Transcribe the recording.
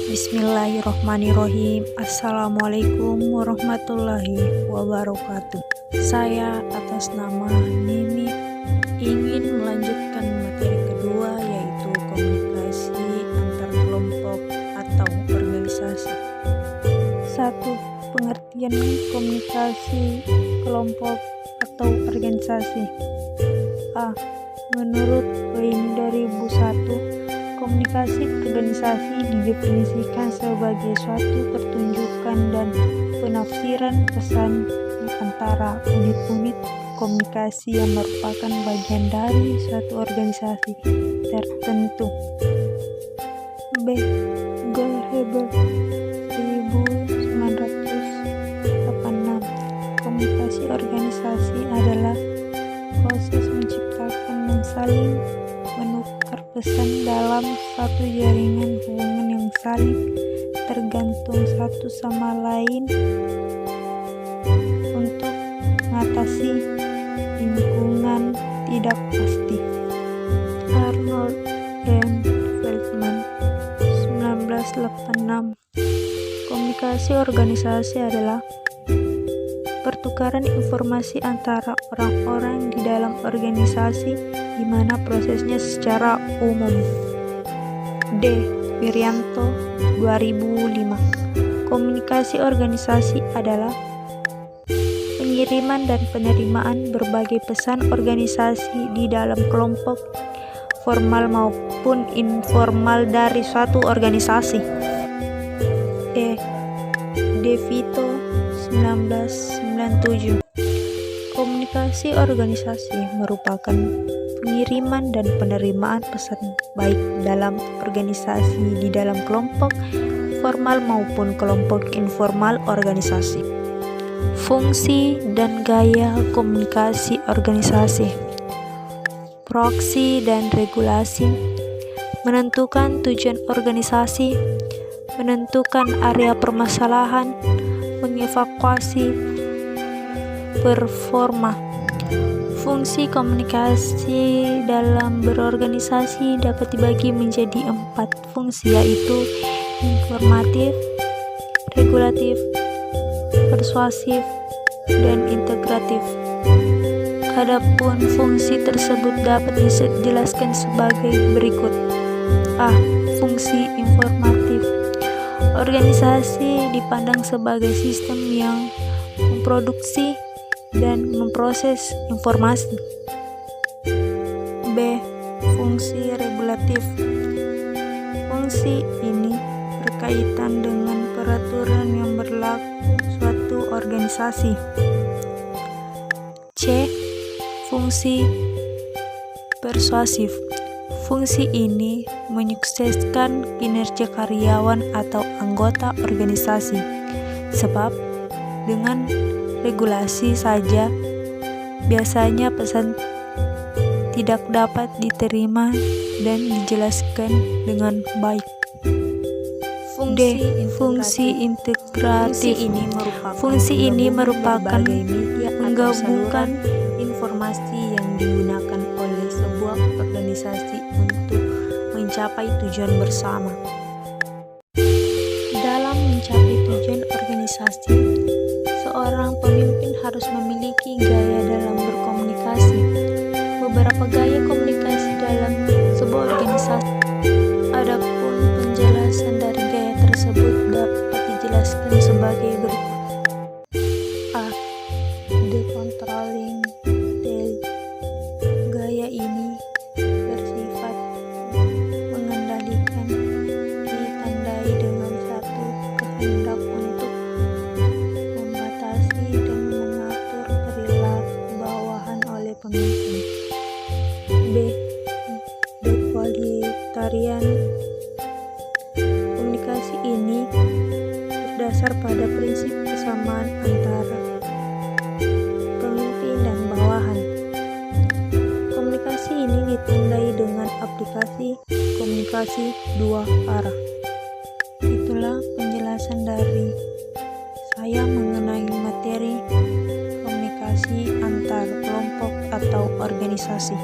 Bismillahirrohmanirrohim. Assalamualaikum warahmatullahi wabarakatuh. Saya atas nama Mimi ingin melanjutkan materi kedua, yaitu komunikasi antar kelompok atau organisasi. 1. Pengertian komunikasi kelompok atau organisasi. A. Menurut Wayne 2001, komunikasi organisasi didefinisikan sebagai suatu pertunjukan dan penafsiran pesan antara unit-unit komunikasi yang merupakan bagian dari suatu organisasi tertentu. B. Goldhaber 1986. Komunikasi organisasi adalah proses menciptakan dan saling menukar pesan dalam satu jaringan hubungan yang saling tergantung satu sama lain untuk mengatasi lingkungan tidak pasti. Arnold and Feldman 1986. Komunikasi organisasi adalah pertukaran informasi antara orang-orang di dalam organisasi di mana prosesnya secara umum. D. Wirianto 2005. Komunikasi organisasi adalah pengiriman dan penerimaan berbagai pesan organisasi di dalam kelompok formal maupun informal dari suatu organisasi. E. De Vito 1997. Komunikasi organisasi merupakan pengiriman dan penerimaan pesan baik dalam organisasi di dalam kelompok formal maupun kelompok informal organisasi. Fungsi dan gaya komunikasi organisasi. Proksi dan regulasi, menentukan tujuan organisasi, menentukan area permasalahan, mengevakuasi performa. Fungsi komunikasi dalam berorganisasi dapat dibagi menjadi 4 fungsi, yaitu informatif, regulatif, persuasif, dan integratif. Adapun fungsi tersebut dapat dijelaskan sebagai berikut. A. Fungsi informatif. Organisasi dipandang sebagai sistem yang memproduksi dan memproses informasi. B. Fungsi regulatif. Fungsi ini berkaitan dengan peraturan yang berlaku suatu organisasi. C. Fungsi persuasif. Fungsi ini menyukseskan kinerja karyawan atau anggota organisasi, sebab dengan regulasi saja biasanya pesan tidak dapat diterima dan dijelaskan dengan baik. D. Fungsi integratif. Fungsi ini merupakan menggabungkan informasi yang digunakan oleh sebuah organisasi untuk mencapai tujuan bersama. Dalam mencapai tujuan organisasi, seorang pemimpin harus memiliki gaya dalam berkomunikasi. Beberapa gaya komunikasi dalam sebuah organisasi. Adapun penjelasan dari gaya tersebut dapat dijelaskan sebagai berikut. A. The controlling style. Gaya ini bersifat mengendalikan, ditandai dengan satu kehendak untuk membatasi dan mengatur perilaku bawahan oleh pemimpin. B. The qualitarian. Komunikasi ini berdasar pada prinsip kesamaan antara pemimpin dan bawahan. Komunikasi ini ditandai dengan aplikasi komunikasi dua arah. Itulah penjelasan dari saya mengenai materi komunikasi antar kelompok atau organisasi.